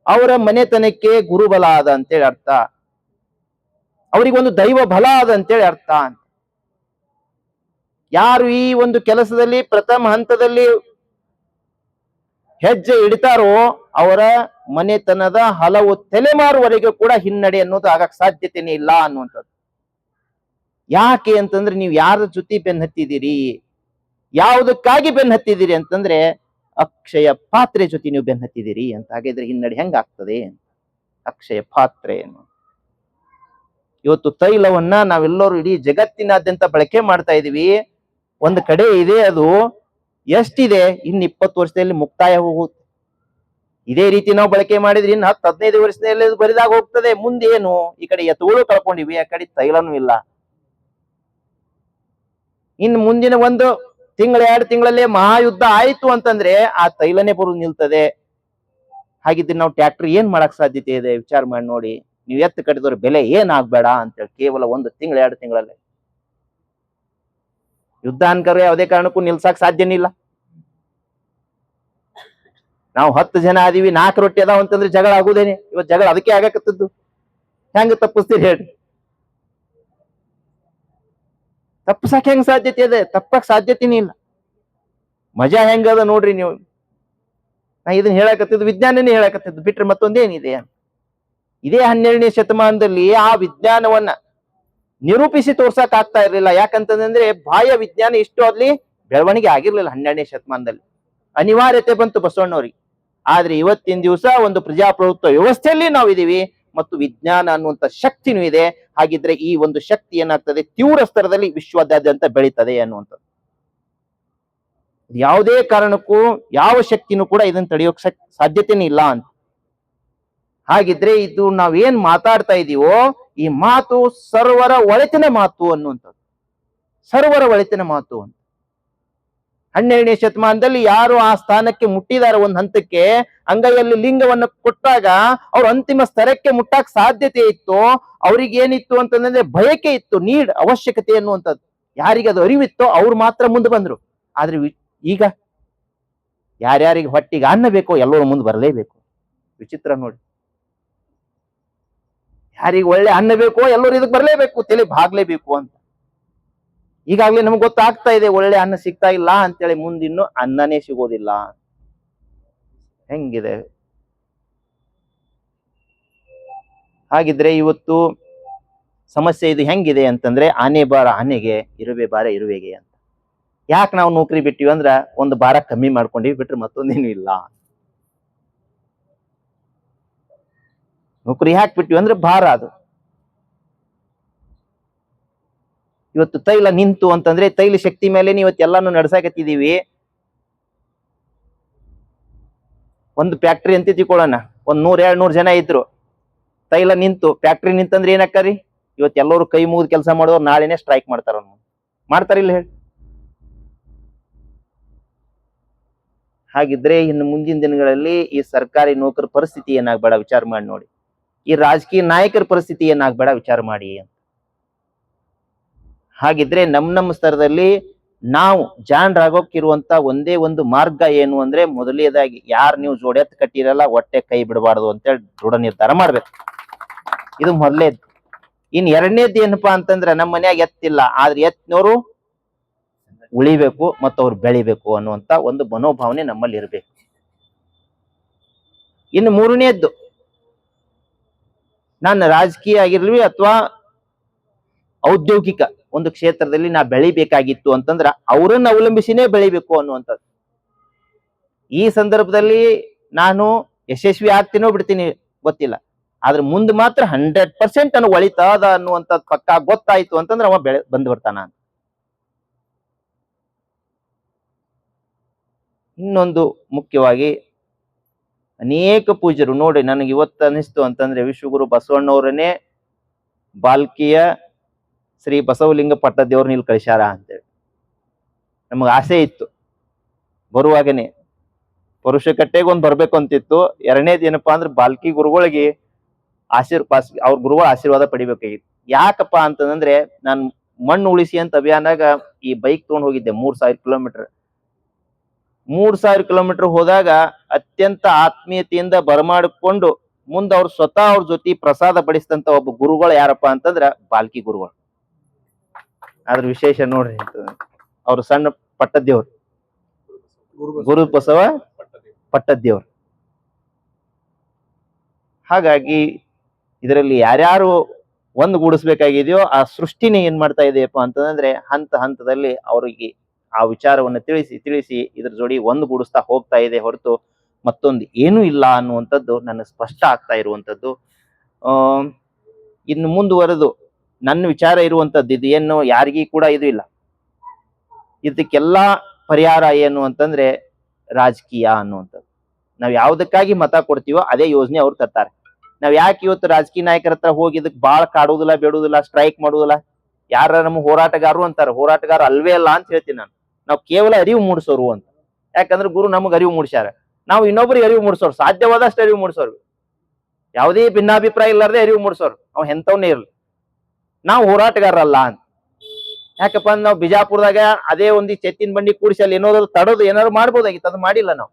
ಅವರ ಮನೆತನಕ್ಕೆ ಗುರುಬಲ ಆದ ಅಂತೇಳಿ ಅರ್ಥ, ಅವರಿಗೊಂದು ದೈವ ಬಲ ಆದ ಅಂತೇಳಿ ಅರ್ಥ. ಯಾರು ಈ ಒಂದು ಕೆಲಸದಲ್ಲಿ ಪ್ರಥಮ ಹಂತದಲ್ಲಿ ಹೆಜ್ಜೆ ಇಡ್ತಾರೋ ಅವರ ಮನೆತನದ ಹಲವು ತಲೆಮಾರುವರೆಗೂ ಕೂಡ ಹಿನ್ನಡೆ ಅನ್ನೋದು ಆಗಕ್ ಸಾಧ್ಯತೆನೇ ಇಲ್ಲ ಅನ್ನುವಂಥದ್ದು. ಯಾಕೆ ಅಂತಂದ್ರೆ ನೀವು ಯಾರ ಜೊತೆ ಬೆನ್ ಹತ್ತಿದ್ದೀರಿ, ಯಾವುದಕ್ಕಾಗಿ ಬೆನ್ ಹತ್ತಿದ್ದೀರಿ ಅಂತಂದ್ರೆ ಅಕ್ಷಯ ಪಾತ್ರೆ ಜೊತೆ ನೀವು ಬೆನ್ ಹತ್ತಿದ್ದೀರಿ ಅಂತ. ಹಾಗಿದ್ರೆ ಹಿನ್ನಡೆ ಹೆಂಗಾಗ್ತದೆ? ಅಕ್ಷಯ ಪಾತ್ರೆ ಇವತ್ತು ತೈಲವನ್ನ ನಾವೆಲ್ಲರೂ ಇಡೀ ಜಗತ್ತಿನಾದ್ಯಂತ ಬಳಕೆ ಮಾಡ್ತಾ ಇದೀವಿ. ಒಂದು ಕಡೆ ಇದೆ, ಅದು ಎಷ್ಟಿದೆ ಇನ್ನು 20 ವರ್ಷದಲ್ಲಿ ಮುಕ್ತಾಯ ಹೋಗುತ್ತೆ. ಇದೇ ರೀತಿ ನಾವು ಬಳಕೆ ಮಾಡಿದ್ರೆ ಇನ್ನು 10-15 ವರ್ಷದಲ್ಲಿ ಬರಿದಾಗ ಹೋಗ್ತದೆ. ಮುಂದೇನು? ಈ ಕಡೆ ಎತ್ತುಗಳು ಕಳ್ಕೊಂಡಿವಿ, ಆ ಕಡೆ ತೈಲನೂ ಇಲ್ಲ. ಇನ್ನು ಮುಂದಿನ 1 ತಿಂಗಳ 2 ತಿಂಗಳಲ್ಲೇ ಮಹಾಯುದ್ಧ ಆಯ್ತು ಅಂತಂದ್ರೆ ಆ ತೈಲನೇ ಬರು ನಿಲ್ತದೆ. ಹಾಗಿದ್ರೆ ನಾವು ಟ್ರ್ಯಾಕ್ಟರ್ ಏನ್ ಮಾಡಕ್ ಸಾಧ್ಯತೆ ಇದೆ? ವಿಚಾರ ಮಾಡಿ ನೋಡಿ. ನೀವು ಎತ್ತು ಕಟ್ಟಿದವ್ರ ಬೆಲೆ ಏನ್ ಆಗ್ಬೇಡ ಅಂತೇಳಿ ಕೇವಲ 1 ತಿಂಗಳ 2 ತಿಂಗಳಲ್ಲಿ ಯುದ್ಧ ಅನ್ಕರ ಯಾವುದೇ ಕಾರಣಕ್ಕೂ ನಿಲ್ಸಕ್ ಸಾಧ್ಯನೇ ಇಲ್ಲ. ನಾವು 10 ಜನ ಅದೀವಿ, 4 ರೊಟ್ಟಿ ಅದಾವ ಅಂತಂದ್ರೆ ಜಗಳ ಆಗುದೇನೆ? ಇವತ್ತು ಜಗಳ ಅದಕ್ಕೆ ಆಗಕತ್ತದ್ದು. ಹೆಂಗ ತಪ್ಪಿಸ್ತೀರಿ ಹೇಳ್ರಿ? ತಪ್ಪಸಕ್ ಹೆಂಗ್ ಸಾಧ್ಯತೆ ಇದೆ? ತಪ್ಪಕ್ ಸಾಧ್ಯತೆನೇ ಇಲ್ಲ. ಮಜಾ ಹೆಂಗದ ನೋಡ್ರಿ ನೀವು. ನಾ ಇದನ್ನ ಹೇಳಕತ್ತಿದ್ದು ವಿಜ್ಞಾನನೇ ಹೇಳಕತ್ತಿದ್ದು, ಬಿಟ್ರೆ ಮತ್ತೊಂದೇನಿದೆ? ಇದೇ 12ನೇ ಶತಮಾನದಲ್ಲಿ ಆ ವಿಜ್ಞಾನವನ್ನ ನಿರೂಪಿಸಿ ತೋರ್ಸಕ್ ಆಗ್ತಾ ಇರ್ಲಿಲ್ಲ. ಯಾಕಂತಂದ್ರೆ ಬಾಹ್ಯ ವಿಜ್ಞಾನ ಇಷ್ಟು ಅಲ್ಲಿ ಬೆಳವಣಿಗೆ ಆಗಿರ್ಲಿಲ್ಲ 12ನೇ ಶತಮಾನದಲ್ಲಿ. ಅನಿವಾರ್ಯತೆ ಬಂತು ಬಸವಣ್ಣವ್ರಿಗೆ. ಆದ್ರೆ ಇವತ್ತಿನ ದಿವಸ ಒಂದು ಪ್ರಜಾಪ್ರಭುತ್ವ ವ್ಯವಸ್ಥೆಯಲ್ಲಿ ನಾವಿದೀವಿ ಮತ್ತು ವಿಜ್ಞಾನ ಅನ್ನುವಂತ ಶಕ್ತಿನೂ ಇದೆ. ಹಾಗಿದ್ರೆ ಈ ಒಂದು ಶಕ್ತಿ ಏನಾಗ್ತದೆ? ತೀವ್ರ ಸ್ತರದಲ್ಲಿ ವಿಶ್ವದಾದ್ಯಂತ ಬೆಳೀತದೆ ಅನ್ನುವಂಥದ್ದು. ಯಾವುದೇ ಕಾರಣಕ್ಕೂ ಯಾವ ಶಕ್ತಿನೂ ಕೂಡ ಇದನ್ನ ತಡೆಯೋಕ್ ಸಾಧ್ಯತೆನೇ ಇಲ್ಲ ಅಂತ. ಹಾಗಿದ್ರೆ ಇದು ನಾವೇನ್ ಮಾತಾಡ್ತಾ ಇದೀವೋ ಈ ಮಾತು ಸರ್ವರ ಒಳಿತಿನ ಮಾತು ಅನ್ನುವಂಥದ್ದು. ಸರ್ವರ ಒಳಿತಿನ ಮಾತು ಅಂತ. 12ನೇ ಶತಮಾನದಲ್ಲಿ ಯಾರು ಆ ಸ್ಥಾನಕ್ಕೆ ಮುಟ್ಟಿದಾರ, ಒಂದ್ ಹಂತಕ್ಕೆ ಅಂಗೈಯಲ್ಲಿ ಲಿಂಗವನ್ನು ಕೊಟ್ಟಾಗ ಅವ್ರ ಅಂತಿಮ ಸ್ತರಕ್ಕೆ ಮುಟ್ಟಾಕ್ ಸಾಧ್ಯತೆ ಇತ್ತು. ಅವ್ರಿಗೆ ಏನಿತ್ತು ಅಂತಂದ್ರೆ ಬಯಕೆ ಇತ್ತು, ನೀಡ್, ಅವಶ್ಯಕತೆ ಅನ್ನುವಂಥದ್ದು. ಯಾರಿಗೆ ಅದು ಅರಿವಿತ್ತೋ ಅವ್ರು ಮಾತ್ರ ಮುಂದೆ ಬಂದ್ರು. ಆದ್ರೆ ಈಗ ಯಾರ್ಯಾರಿಗೆ ಹೊಟ್ಟಿಗೆ ಅನ್ನ ಬೇಕೋ ಎಲ್ಲರೂ ಮುಂದೆ ಬರಲೇಬೇಕು. ವಿಚಿತ್ರ ನೋಡಿ. ಯಾರಿಗೆ ಒಳ್ಳೆ ಅನ್ನ ಬೇಕೋ ಎಲ್ಲರೂ ಇದಕ್ ಬರ್ಲೇಬೇಕು, ತಲೆ ಭಾಗ್ಲೇಬೇಕು ಅಂತ. ಈಗಾಗ್ಲೇ ನಮ್ಗೆ ಗೊತ್ತಾಗ್ತಾ ಇದೆ ಒಳ್ಳೆ ಅನ್ನ ಸಿಗ್ತಾ ಇಲ್ಲ ಅಂತೇಳಿ, ಮುಂದಿನ್ನು ಅನ್ನನೇ ಸಿಗೋದಿಲ್ಲ. ಹೆಂಗಿದೆ? ಹಾಗಿದ್ರೆ ಇವತ್ತು ಸಮಸ್ಯೆ ಇದು ಹೆಂಗಿದೆ ಅಂತಂದ್ರೆ, ಆನೆ ಬಾರ ಆನೆಗೆ, ಇರುವೆ ಬಾರ ಇರುವೆಗೆ ಅಂತ. ಯಾಕೆ ನಾವು ನೌಕರಿ ಬಿಟ್ಟಿವಿ ಅಂದ್ರ ಒಂದು ಭಾರ ಕಮ್ಮಿ ಮಾಡ್ಕೊಂಡಿವಿ, ಬಿಟ್ರೆ ಮತ್ತೊಂದೇನು ಇಲ್ಲ. ನೌಕರಿ ಯಾಕೆ ಬಿಟ್ಟಿವಿ ಅಂದ್ರೆ ಭಾರ ಅದು. ಇವತ್ತು ತೈಲ ನಿಂತು ಅಂತಂದ್ರೆ ತೈಲ ಶಕ್ತಿ ಮೇಲೆ ಇವತ್ತು ಎಲ್ಲಾನು ನಡ್ಸಾಕತ್ತಿದೀವಿ. ಒಂದು ಫ್ಯಾಕ್ಟ್ರಿ ಅಂತ ತಿಳ್ಕೊಳ್ಳೋಣ, ಒಂದ್ 100-200 ಜನ ಇದ್ರು, ತೈಲ ನಿಂತು ಫ್ಯಾಕ್ಟ್ರಿ ನಿಂತಂದ್ರೆ ಏನಾಕ್ಕರಿ? ಇವತ್ತು ಎಲ್ಲರೂ ಕೈ ಮುಗಿದು ಕೆಲಸ ಮಾಡೋರು ನಾಳೆನೆ ಸ್ಟ್ರೈಕ್ ಮಾಡ್ತಾರಿಲ್ಲ ಹೇಳಿ. ಹಾಗಿದ್ರೆ ಇನ್ನು ಮುಂದಿನ ದಿನಗಳಲ್ಲಿ ಈ ಸರ್ಕಾರಿ ನೌಕರ ಪರಿಸ್ಥಿತಿ ಏನಾಗ್ಬೇಡ ವಿಚಾರ ಮಾಡಿ ನೋಡಿ. ಈ ರಾಜಕೀಯ ನಾಯಕರ ಪರಿಸ್ಥಿತಿ ಏನಾಗ್ಬೇಡ ವಿಚಾರ ಮಾಡಿ ಅಂತ. ಹಾಗಿದ್ರೆ ನಮ್ಮ ಸ್ತರದಲ್ಲಿ ನಾವು ಜಾಣರಾಗೋಕಿರುವಂತ ಒಂದೇ ಒಂದು ಮಾರ್ಗ ಏನು ಅಂದ್ರೆ, ಮೊದಲನೇದಾಗಿ ಯಾರು ನೀವು ಜೋಡೆತ್ ಕಟ್ಟಿರಲ್ಲ ಹೊಟ್ಟೆ ಕೈ ಬಿಡಬಾರ್ದು ಅಂತೇಳಿ ದೃಢ ನಿರ್ಧಾರ ಮಾಡ್ಬೇಕು. ಇದು ಮೊದಲೇದು. ಇನ್ ಎರಡನೇದು ಏನಪ್ಪಾ ಅಂತಂದ್ರೆ, ನಮ್ಮ ಮನ್ಯಾಗ ಎತ್ತಿಲ್ಲ ಆದ್ರೆ ಎತ್ತಿನವರು ಉಳಿಬೇಕು ಮತ್ತು ಅವ್ರು ಬೆಳಿಬೇಕು ಅನ್ನುವಂತ ಒಂದು ಮನೋಭಾವನೆ ನಮ್ಮಲ್ಲಿ ಇರ್ಬೇಕು. ಇನ್ನು ಮೂರನೇದ್ದು, ನಾನು ರಾಜಕೀಯ ಆಗಿರ್ಲಿ ಅಥವಾ ಔದ್ಯೋಗಿಕ ಒಂದು ಕ್ಷೇತ್ರದಲ್ಲಿ ನಾ ಬೆಳಿಬೇಕಾಗಿತ್ತು ಅಂತಂದ್ರ ಅವರನ್ನ ಅವಲಂಬಿಸಿನೇ ಬೆಳಿಬೇಕು ಅನ್ನುವಂಥದ್ದು. ಈ ಸಂದರ್ಭದಲ್ಲಿ ನಾನು ಯಶಸ್ವಿ ಆಗ್ತೀನೋ ಬಿಡ್ತೀನಿ ಗೊತ್ತಿಲ್ಲ, ಆದ್ರೆ ಮುಂದೆ ಮಾತ್ರ 100% ಅನ್ನು ಒಳಿತಾದ ಅನ್ನುವಂಥದ್ದು ಪಕ್ಕಾ ಗೊತ್ತಾಯ್ತು ಅಂತಂದ್ರೆ ಅವ ಬಂದ್ ಬರ್ತಾನ. ಇನ್ನೊಂದು ಮುಖ್ಯವಾಗಿ, ಅನೇಕ ಪೂಜ್ಯರು ನೋಡಿ, ನನಗೆ ಇವತ್ತು ಅನಿಸ್ತು ಅಂತಂದ್ರೆ, ವಿಶ್ವಗುರು ಬಸವಣ್ಣವ್ರನ್ನೇ ಬಾಲ್ಕಿಯ ಶ್ರೀ ಬಸವಲಿಂಗ ಪಟ್ಟದೇವ್ರನ್ನ ಇಲ್ಲಿ ಕಳಿಸ್ಯಾರ ಅಂತೇಳಿ ನಮಗ ಆಸೆ ಇತ್ತು. ಬರುವಾಗನೆ ಪರುಷಕಟ್ಟೆಗೊಂದು ಬರ್ಬೇಕು ಅಂತಿತ್ತು. ಎರಡನೇದು ಏನಪ್ಪಾ ಅಂದ್ರೆ, ಬಾಲ್ಕಿ ಗುರುಗಳಿಗೆ ಅವ್ರ ಗುರುಗಳ ಆಶೀರ್ವಾದ ಪಡಿಬೇಕಾಗಿತ್ತು. ಯಾಕಪ್ಪ ಅಂತಂದ್ರೆ, ನಾನು ಮಣ್ಣು ಉಳಿಸಿ ಅಂತ ಅಭಿಯಾನಾಗ ಈ ಬೈಕ್ ತಗೊಂಡ್ ಹೋಗಿದ್ದೆ 3000 ಕಿಲೋಮೀಟರ್. 3000 ಕಿಲೋಮೀಟರ್ ಹೋದಾಗ ಅತ್ಯಂತ ಆತ್ಮೀಯತೆಯಿಂದ ಬರಮಾಡಿಕೊಂಡು ಮುಂದೆ ಅವ್ರು ಸ್ವತಃ ಅವ್ರ ಜೊತೆ ಪ್ರಸಾದ ಬಡಿಸಿದಂತ ಒಬ್ಬ ಗುರುಗಳು ಯಾರಪ್ಪ ಅಂತಂದ್ರ ಬಾಲ್ಕಿ ಗುರುಗಳು. ಅದ್ರ ವಿಶೇಷ ನೋಡ್ರಿ, ಅವ್ರು ಸಣ್ಣ ಪಟ್ಟದೇವ್ರು, ಗುರು ಬಸವ ಪಟ್ಟದೇವ್ರು. ಹಾಗಾಗಿ ಇದರಲ್ಲಿ ಯಾರ್ಯಾರು ಒಂದುಗೂಡಿಸ್ಬೇಕಾಗಿದೆಯೋ ಆ ಸೃಷ್ಟಿನೇ ಏನ್ ಮಾಡ್ತಾ ಇದೆಯಪ್ಪ ಅಂತಂದ್ರೆ, ಹಂತ ಹಂತದಲ್ಲಿ ಅವರಿಗೆ ಆ ವಿಚಾರವನ್ನು ತಿಳಿಸಿ ಇದ್ರ ಜೋಡಿ ಒಂದುಗೂಡಿಸ್ತಾ ಹೋಗ್ತಾ ಇದೆ ಹೊರತು ಮತ್ತೊಂದು ಏನೂ ಇಲ್ಲ ಅನ್ನುವಂಥದ್ದು ನನ್ನ ಸ್ಪಷ್ಟ ಆಗ್ತಾ ಇರುವಂಥದ್ದು. ಇನ್ನು ಮುಂದುವರೆದು ನನ್ನ ವಿಚಾರ ಇರುವಂಥದ್ದು ಇದು ಏನು, ಯಾರಿಗೂ ಕೂಡ ಇದು ಇಲ್ಲ. ಇದಕ್ಕೆಲ್ಲಾ ಪರಿಹಾರ ಏನು ಅಂತಂದ್ರೆ ರಾಜಕೀಯ ಅನ್ನುವಂಥದ್ದು. ನಾವ್ ಯಾವ್ದಕ್ಕಾಗಿ ಮತ ಕೊಡ್ತೀವೋ ಅದೇ ಯೋಜನೆ ಅವ್ರು ತರ್ತಾರೆ. ನಾವ್ ಯಾಕೆ ಇವತ್ತು ರಾಜಕೀಯ ನಾಯಕರ ಹತ್ರ ಹೋಗಿ ಇದಕ್ ಬಾಳ್ ಕಾಡುವುದಿಲ್ಲ, ಬೇಡುವುದಿಲ್ಲ, ಸ್ಟ್ರೈಕ್ ಮಾಡುವುದಿಲ್ಲ? ಯಾರ ನಮ್ಮ ಹೋರಾಟಗಾರರು ಅಂತಾರೆ, ಹೋರಾಟಗಾರ ಅಲ್ವೇ ಅಲ್ಲ ಅಂತ ಹೇಳ್ತೀನಿ ನಾನು. ನಾವು ಕೇವಲ ಅರಿವು ಮೂಡಿಸೋರು ಅಂತ. ಯಾಕಂದ್ರೆ ಗುರು ನಮಗ್ ಅರಿವು ಮೂಡಿಸ್ಯಾರ, ನಾವು ಇನ್ನೊಬ್ರಿಗೆ ಅರಿವು ಮೂಡಿಸೋರು, ಸಾಧ್ಯವಾದಷ್ಟು ಅರಿವು ಮೂಡಿಸೋರು, ಯಾವುದೇ ಭಿನ್ನಾಭಿಪ್ರಾಯ ಇಲ್ಲಾರ್ದೆ ಅರಿವು ಮೂಡಿಸೋರು. ಅವ್ ಎಂತವನ್ನೇ ಇರ್ಲಿ, ನಾವು ಹೋರಾಟಗಾರರಲ್ಲ ಅಂತ. ಯಾಕಪ್ಪ ಅಂದ್ರೆ ನಾವು ಬಿಜಾಪುರದಾಗ ಅದೇ ಒಂದು ಚೆತ್ತಿನ ಬಂಡಿ ಕೂಡಿಸಿ ಅಲ್ಲಿ ಏನಾದ್ರು ತಡೋದು ಏನಾದ್ರು ಮಾಡ್ಬೋದಾಗಿತ್ತು, ಅದು ಮಾಡಿಲ್ಲ ನಾವು.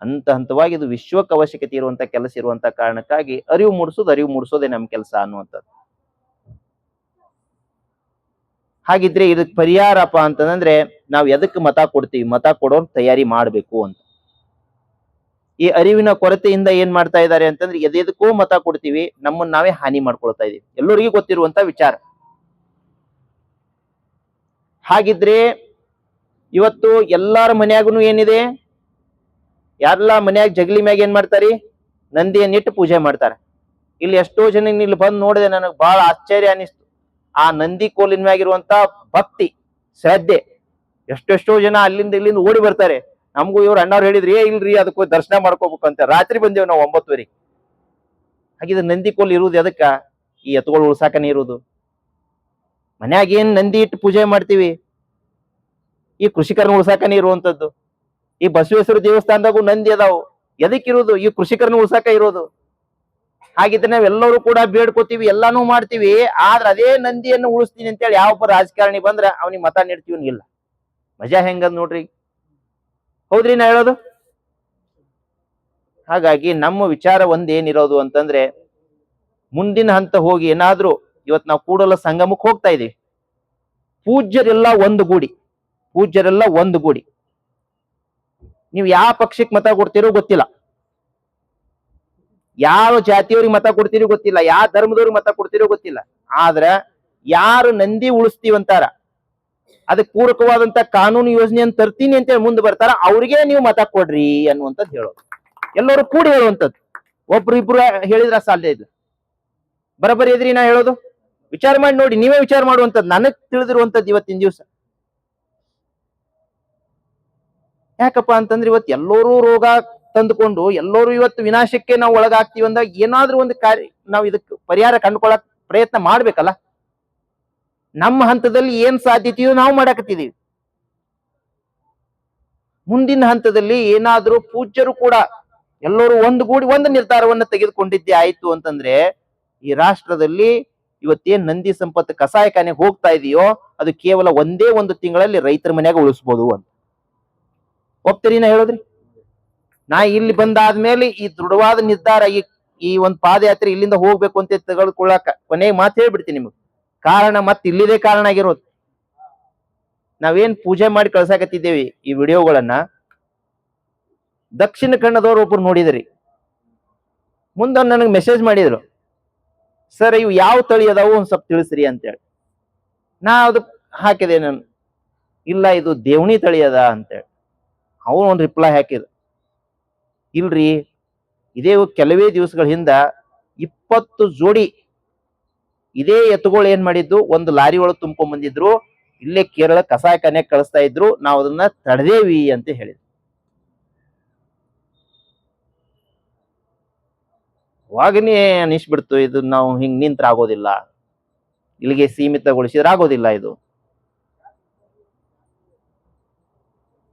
ಹಂತವಾಗಿ ಇದು ವಿಶ್ವಕ್ಕೆ ಅವಶ್ಯಕತೆ ಇರುವಂತ ಕೆಲಸ ಇರುವಂತ ಕಾರಣಕ್ಕಾಗಿ ಅರಿವು ಮೂಡಿಸೋದೇ ನಮ್ಮ ಕೆಲಸ ಅನ್ನುವಂಥದ್ದು. ಹಾಗಿದ್ರೆ ಇದಕ್ ಪರಿಹಾರಪ್ಪ ಅಂತಂದ್ರೆ, ನಾವು ಎದಕ್ಕೆ ಮತ ಕೊಡ್ತೀವಿ, ಮತ ಕೊಡೋರ್ ತಯಾರಿ ಮಾಡ್ಬೇಕು ಅಂತ. ಈ ಅರಿವಿನ ಕೊರತೆಯಿಂದ ಏನ್ ಮಾಡ್ತಾ ಇದ್ದಾರೆ ಅಂತಂದ್ರೆ, ಎದೆದಕ್ಕೂ ಮತ ಕೊಡ್ತೀವಿ, ನಮ್ಮನ್ನ ನಾವೇ ಹಾನಿ ಮಾಡ್ಕೊಳ್ತಾ ಇದೀವಿ, ಎಲ್ಲರಿಗೂ ಗೊತ್ತಿರುವಂತ ವಿಚಾರ. ಹಾಗಿದ್ರೆ ಇವತ್ತು ಎಲ್ಲಾರ ಮನ್ಯಾಗನು ಏನಿದೆ, ಯಾರೆಲ್ಲ ಮನ್ಯಾಗ ಜಗಲಿ ಮ್ಯಾಗ ಏನ್ ಮಾಡ್ತಾರಿ, ನಂದಿಯನ್ನಿಟ್ಟು ಪೂಜೆ ಮಾಡ್ತಾರ. ಇಲ್ಲಿ ಎಷ್ಟೋ ಜನ ಇಲ್ಲಿ ಬಂದು ನೋಡಿದೆ, ನನಗ್ ಬಹಳ ಆಶ್ಚರ್ಯ ಅನಿಸ್ತು. ಆ ನಂದಿ ಕೋಲಿನ ಮ್ಯಾಗಿರುವಂತ ಭಕ್ತಿ ಶ್ರದ್ಧೆ, ಎಷ್ಟೆಷ್ಟೋ ಜನ ಅಲ್ಲಿಂದ ಇಲ್ಲಿಂದ ಓಡಿ ಬರ್ತಾರೆ. ನಮಗೂ ಇವ್ರು ಅಣ್ಣವ್ರು ಹೇಳಿದ್ರಿ, ಇಲ್ರಿ ಅದಕ್ಕೆ ದರ್ಶನ ಮಾಡ್ಕೋಬೇಕು ಅಂತ. ರಾತ್ರಿ ಬಂದೇವ್ ನಾವು 9:00. ಹಾಗಿದ್ರೆ ನಂದಿ ಕೋಲ್ ಇರುವುದು ಎದಕ್ಕ? ಈ ಎತ್ತುಗಳು ಉಳ್ಸಾಕನೇ ಇರುವುದು. ಮನ್ಯಾಗ ಏನ್ ನಂದಿ ಇಟ್ಟು ಪೂಜೆ ಮಾಡ್ತೀವಿ, ಈ ಕೃಷಿಕರನ್ನ ಉಳ್ಸಾಕನೇ ಇರುವಂತದ್ದು. ಈ ಬಸವೇಶ್ವರ ದೇವಸ್ಥಾನದಾಗೂ ನಂದಿ ಅದಾವು, ಎದಕ್ಕಿರೋದು? ಈ ಕೃಷಿಕರನ್ನ ಉಳ್ಸಾಕ ಇರೋದು. ಹಾಗಿದ್ರೆ ನಾವೆಲ್ಲರೂ ಕೂಡ ಬೇಡ್ಕೋತೀವಿ, ಎಲ್ಲಾನು ಮಾಡ್ತೀವಿ, ಆದ್ರೆ ಅದೇ ನಂದಿಯನ್ನು ಉಳಿಸ್ತೀನಿ ಅಂತೇಳಿ ಯಾವೊಬ್ಬ ರಾಜಕಾರಣಿ ಬಂದ್ರ ಅವನಿಗೆ ಮತ ನೀಡ್ತೀವಿ ಇಲ್ಲ. ಮಜಾ ಹೆಂಗದ್ ನೋಡ್ರಿ. ಹೌದ್ರಿ ನಾ ಹೇಳೋದು? ಹಾಗಾಗಿ ನಮ್ಮ ವಿಚಾರ ಒಂದೇನಿರೋದು ಅಂತಂದ್ರೆ ಮುಂದಿನ ಹಂತ ಹೋಗಿ ಏನಾದ್ರೂ ಇವತ್ ನಾವು ಕೂಡಲ ಸಂಗಮಕ್ಕೆ ಹೋಗ್ತಾ ಇದೀವಿ. ಪೂಜ್ಯರೆಲ್ಲ ಒಂದು ಗೂಡಿ ನೀವು ಯಾವ ಪಕ್ಷಕ್ಕೆ ಮತ ಕೊಡ್ತೀರೋ ಗೊತ್ತಿಲ್ಲ, ಯಾವ ಜಾತಿಯವ್ರಿಗೆ ಮತ ಕೊಡ್ತೀರೋ ಗೊತ್ತಿಲ್ಲ, ಯಾವ ಧರ್ಮದವ್ರಿಗೆ ಮತ ಕೊಡ್ತೀರೋ ಗೊತ್ತಿಲ್ಲ. ಆದ್ರ ಯಾರು ನಂದಿ ಉಳಿಸ್ತೀವಂತಾರ, ಅದಕ್ಕೆ ಪೂರಕವಾದಂತ ಕಾನೂನು ಯೋಜನೆಯನ್ನು ತರ್ತೀನಿ ಅಂತ ಮುಂದೆ ಬರ್ತಾರ, ಅವ್ರಿಗೆ ನೀವು ಮತ ಕೊಡ್ರಿ ಅನ್ನುವಂಥದ್ದು ಹೇಳೋದು. ಎಲ್ಲರೂ ಕೂಡಿ ಹೇಳುವಂಥದ್ದು. ಒಬ್ರು ಇಬ್ರು ಹೇಳಿದ್ರ ಸಾಧ್ಯ ಇಲ್ಲ. ಬರಬರಿ ಇದ್ರಿ ನಾ ಹೇಳೋದು. ವಿಚಾರ ಮಾಡಿ ನೋಡಿ, ನೀವೇ ವಿಚಾರ ಮಾಡುವಂಥದ್ದು. ನನಗ್ ತಿಳಿದಿರುವಂಥದ್ದು ಇವತ್ತಿನ ದಿವಸ ಯಾಕಪ್ಪ ಅಂತಂದ್ರೆ ಇವತ್ತು ಎಲ್ಲರೂ ರೋಗ ತಂದುಕೊಂಡು ಎಲ್ಲರೂ ಇವತ್ತು ವಿನಾಶಕ್ಕೆ ನಾವು ಒಳಗಾಗ್ತೀವಿ ಅಂದಾಗ ಏನಾದ್ರೂ ಒಂದು ಕಾರ್ಯ ನಾವು ಇದಕ್ಕೆ ಪರಿಹಾರ ಕಂಡುಕೊಳ್ಳಕ್ ಪ್ರಯತ್ನ ಮಾಡ್ಬೇಕಲ್ಲ. ನಮ್ಮ ಹಂತದಲ್ಲಿ ಏನ್ ಸಾಧ್ಯತೆಯೋ ನಾವು ಮಾಡಾಕತ್ತಿದೀವಿ. ಮುಂದಿನ ಹಂತದಲ್ಲಿ ಏನಾದ್ರೂ ಪೂಜ್ಯರು ಕೂಡ ಎಲ್ಲರೂ ಒಂದುಗೂಡಿ ಒಂದು ನಿರ್ಧಾರವನ್ನ ತೆಗೆದುಕೊಂಡಿದ್ದೇ ಆಯ್ತು ಅಂತಂದ್ರೆ ಈ ರಾಷ್ಟ್ರದಲ್ಲಿ ಇವತ್ತೇನ್ ನಂದಿ ಸಂಪತ್ತು ಕಸಾಯಖಾನೆಗೆ ಹೋಗ್ತಾ ಇದೆಯೋ ಅದು ಕೇವಲ ಒಂದೇ ಒಂದು ತಿಂಗಳಲ್ಲಿ ರೈತರ ಮನ್ಯಾಗ ಉಳಿಸ್ಬೋದು ಅಂತ. ಒಪ್ತೀರಿ ನಾ ಹೇಳೋದ್ರಿ? ನಾ ಇಲ್ಲಿ ಬಂದಾದ್ಮೇಲೆ ಈ ದೃಢವಾದ ನಿರ್ಧಾರ, ಈ ಒಂದು ಪಾದಯಾತ್ರೆ ಇಲ್ಲಿಂದ ಹೋಗ್ಬೇಕು ಅಂತ ತೆಗೆದುಕೊಳ್ಳಾಕ ಕೊನೆಗೆ ಮಾತು ಹೇಳ್ಬಿಡ್ತೀನಿ ನಿಮಗೆ. ಕಾರಣ ಮತ್ತೆ ಇಲ್ಲಿದೆ ಕಾರಣ ಆಗಿರೋದು. ನಾವೇನ್ ಪೂಜೆ ಮಾಡಿ ಕಳ್ಸಾಕತ್ತಿದ್ದೇವಿ ಈ ವಿಡಿಯೋಗಳನ್ನ, ದಕ್ಷಿಣ ಕನ್ನಡದವ್ರು ಒಬ್ರು ನೋಡಿದ್ರಿ, ಮುಂದೆ ನನಗೆ ಮೆಸೇಜ್ ಮಾಡಿದ್ರು, ಸರ್ ಇವು ಯಾವ ತಳಿ ಅದಾವು ಒಂದ್ ಸ್ವಲ್ಪ ತಿಳಿಸ್ರಿ ಅಂತೇಳಿ. ನಾ ಅದು ಹಾಕಿದೆ, ನಾನು ಇಲ್ಲ ಇದು ದೇವಣಿ ತಳಿ ಅದ ಅಂತೇಳಿ. ಅವನು ಒಂದು ರಿಪ್ಲೈ ಹಾಕಿದ, ಇಲ್ರಿ ಇದೇ ಕೆಲವೇ ದಿವಸಗಳ ಹಿಂದ 20 ಜೋಡಿ ಇದೇ ಎತ್ತುಗಳು ಏನ್ ಮಾಡಿದ್ದು, ಒಂದು ಲಾರಿ ಒಳಗೆ ತುಂಬ್ಕೊಂಡ್ ಬಂದಿದ್ರು, ಇಲ್ಲೇ ಕೇರಳ ಕಸಾಯಖಾನೆ ಕಳಿಸ್ತಾ ಇದ್ರು, ನಾವು ಅದನ್ನ ತಡೆದೇವಿ ಅಂತ ಹೇಳಿದ್ರು. ಅವಾಗನೇ ಅನಿಸ್ಬಿಡ್ತು, ಇದು ನಾವು ಹಿಂಗ್ ನಿಂತ್ರ ಆಗೋದಿಲ್ಲ, ಇಲ್ಲಿಗೆ ಸೀಮಿತಗೊಳಿಸಿದ್ರೆ ಆಗೋದಿಲ್ಲ. ಇದು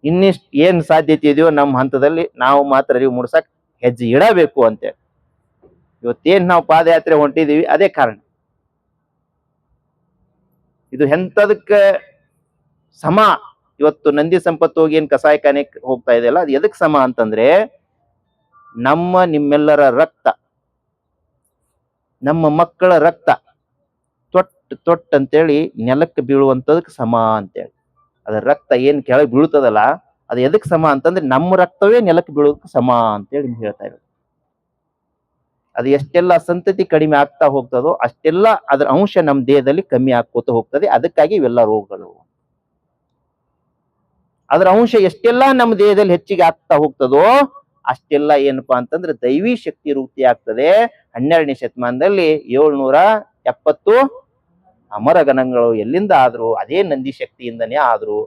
ಇನ್ನಿಷ್ಟು ಏನ್ ಸಾಧ್ಯತೆ ಇದೆಯೋ ನಮ್ಮ ಹಂತದಲ್ಲಿ ನಾವು ಮಾತ್ರ ಅರಿವು ಮೂಡ್ಸಕ್ ಹೆಜ್ಜೆ ಇಡಬೇಕು ಅಂತೇಳಿ ಇವತ್ತೇನ್ ನಾವು ಪಾದಯಾತ್ರೆ ಹೊಂಟಿದೀವಿ ಅದೇ ಕಾರಣ. ಇದು ಎಂತದಕ್ಕ ಸಮ, ಇವತ್ತು ನಂದಿ ಸಂಪತ್ತು ಹೋಗಿ ಏನ್ ಕಸಾಯಖಾನೆ ಹೋಗ್ತಾ ಇದೆಯಲ್ಲ ಅದು ಎದಕ್ ಸಮ ಅಂತಂದ್ರೆ ನಿಮ್ಮೆಲ್ಲರ ರಕ್ತ, ನಮ್ಮ ಮಕ್ಕಳ ರಕ್ತ ತೊಟ್ ಅಂತೇಳಿ ನೆಲಕ್ಕೆ ಬೀಳುವಂತದಕ್ಕೆ ಸಮ ಅಂತೇಳಿ. ಅದ್ರ ರಕ್ತ ಏನ್ ಕೆಳಗೆ ಬೀಳ್ತದಲ್ಲ ಅದು ಎದಕ್ ಸಮ ಅಂತಂದ್ರೆ ನಮ್ಮ ರಕ್ತವೇ ನೆಲಕ್ಕೆ ಬೀಳೋದಕ್ಕೆ ಸಮ ಅಂತೇಳಿ ಹೇಳ್ತಾ ಇರೋದು. ಅದು ಎಷ್ಟೆಲ್ಲ ಸಂತತಿ ಕಡಿಮೆ ಆಗ್ತಾ ಹೋಗ್ತದೋ ಅಷ್ಟೆಲ್ಲ ಅದರ ಅಂಶ ನಮ್ಮ ದೇಹದಲ್ಲಿ ಕಮ್ಮಿ ಆಗ್ಕೋತ ಹೋಗ್ತದೆ. ಅದಕ್ಕಾಗಿ ಇವೆಲ್ಲ ರೋಗಗಳು. ಅದರ ಅಂಶ ಎಷ್ಟೆಲ್ಲ ನಮ್ಮ ದೇಹದಲ್ಲಿ ಹೆಚ್ಚಿಗೆ ಆಗ್ತಾ ಹೋಗ್ತದೋ ಅಷ್ಟೆಲ್ಲ ಏನಪ್ಪಾ ಅಂತಂದ್ರೆ ದೈವಿ ಶಕ್ತಿ ವೃದ್ಧಿ ಆಗ್ತದೆ. 12ನೇ ಶತಮಾನದಲ್ಲಿ 770 ಅಮರಗಣಗಳು ಎಲ್ಲಿಂದ ಆದ್ರು ಅದೇ ನಂದಿ ಶಕ್ತಿಯಿಂದನೇ ಆದ್ರು.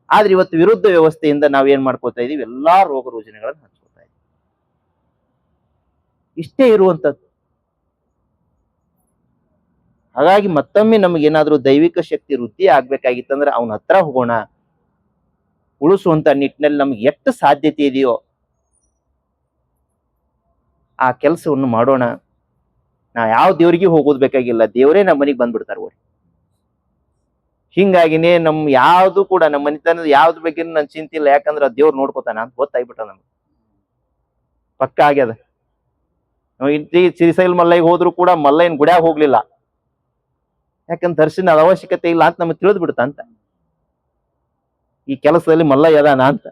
ಆದ್ರೆ ಇವತ್ತು ವಿರುದ್ಧ ವ್ಯವಸ್ಥೆಯಿಂದ ನಾವೇನ್ ಮಾಡ್ಕೋತಾ ಇದೀವಿ, ಎಲ್ಲಾ ರೋಗ ರುಜಿನಗಳನ್ನು ಹಂಚ್ಕೋತಾ ಇದೀವಿ. ಇಷ್ಟೇ ಇರುವಂತದ್ದು. ಹಾಗಾಗಿ ಮತ್ತೊಮ್ಮೆ ನಮಗೇನಾದ್ರೂ ದೈವಿಕ ಶಕ್ತಿ ವೃದ್ಧಿ ಆಗ್ಬೇಕಾಗಿತ್ತಂದ್ರೆ ಅವನ ಹತ್ರ ಹೋಗೋಣ. ಉಳಿಸುವಂತ ನಿಟ್ಟಿನಲ್ಲಿ ನಮ್ಗೆ ಎಷ್ಟು ಸಾಧ್ಯತೆ ಇದೆಯೋ ಆ ಕೆಲಸವನ್ನು ಮಾಡೋಣ. ನಾ ಯಾವ ದೇವ್ರಿಗೆ ಹೋಗೋದು ಬೇಕಾಗಿಲ್ಲ, ದೇವರೇ ನಮ್ಮ ಮನೆಗೆ ಬಂದ್ಬಿಡ್ತಾರ. ಹಿಂಗಾಗಿನೇ ಯಾವ್ದು ಕೂಡ ನಮ್ಮ ಮನಿತನದ ಯಾವ್ದು ಬಗ್ಗೆ ನನ್ ಚಿಂತೆ ಇಲ್ಲ. ಯಾಕಂದ್ರೆ ದೇವ್ರು ನೋಡ್ಕೋತಾನ ಅಂತ ಗೊತ್ತಾಗ್ಬಿಟ್ಟ ನಮ್ಗೆ, ಪಕ್ಕ ಆಗ್ಯದ. ನಾವು ಶ್ರೀಶೈಲ ಮಲ್ಲಯ್ಯ ಹೋದ್ರು ಕೂಡ ಮಲ್ಲಯ್ಯನ ಗುಡ್ಯಾಗ ಹೋಗ್ಲಿಲ್ಲ, ಯಾಕಂದ್ರೆ ದರ್ಶನದ ಅವಶ್ಯಕತೆ ಇಲ್ಲ ಅಂತ ನಮ್ಗೆ ತಿಳಿದ್ ಬಿಡ್ತ ಅಂತ. ಈ ಕೆಲಸದಲ್ಲಿ ಮಲ್ಲಯ್ಯ ಅದಾನ ಅಂತ.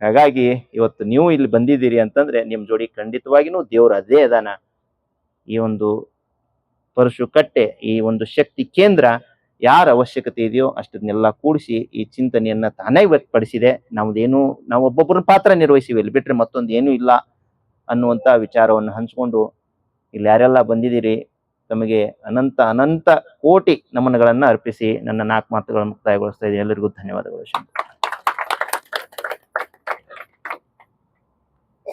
ಹಾಗಾಗಿ ಇವತ್ತು ನೀವು ಇಲ್ಲಿ ಬಂದಿದ್ದೀರಿ ಅಂತಂದ್ರೆ ನಿಮ್ ಜೋಡಿ ಖಂಡಿತವಾಗಿನೂ ದೇವ್ರು ಅದೇ ಅದಾನ. ಈ ಒಂದು ಪರಶು ಕಟ್ಟೆ, ಈ ಒಂದು ಶಕ್ತಿ ಕೇಂದ್ರ ಯಾರ ಅವಶ್ಯಕತೆ ಇದೆಯೋ ಅಷ್ಟನ್ನೆಲ್ಲ ಕೂಡಿಸಿ ಈ ಚಿಂತನೆಯನ್ನ ತಾನೇ ವ್ಯಕ್ತಪಡಿಸಿದೆ. ನಾವು ಒಬ್ಬೊಬ್ಬರನ್ನ ಪಾತ್ರ ನಿರ್ವಹಿಸಿವಿ, ಇಲ್ಲಿ ಬಿಟ್ರೆ ಮತ್ತೊಂದು ಏನೂ ಇಲ್ಲ ಅನ್ನುವಂತ ವಿಚಾರವನ್ನು ಹಂಚ್ಕೊಂಡು ಇಲ್ಲಿ ಯಾರೆಲ್ಲ ಬಂದಿದ್ದೀರಿ ತಮಗೆ ಅನಂತ ಅನಂತ ಕೋಟಿ ನಮನಗಳನ್ನ ಅರ್ಪಿಸಿ ನನ್ನ 4 ಮಾತುಗಳನ್ನು ಮುಕ್ತಾಯಗೊಳಿಸ್ತಾ ಇದ್ದೀನಿ. ಎಲ್ಲರಿಗೂ ಧನ್ಯವಾದಗಳು.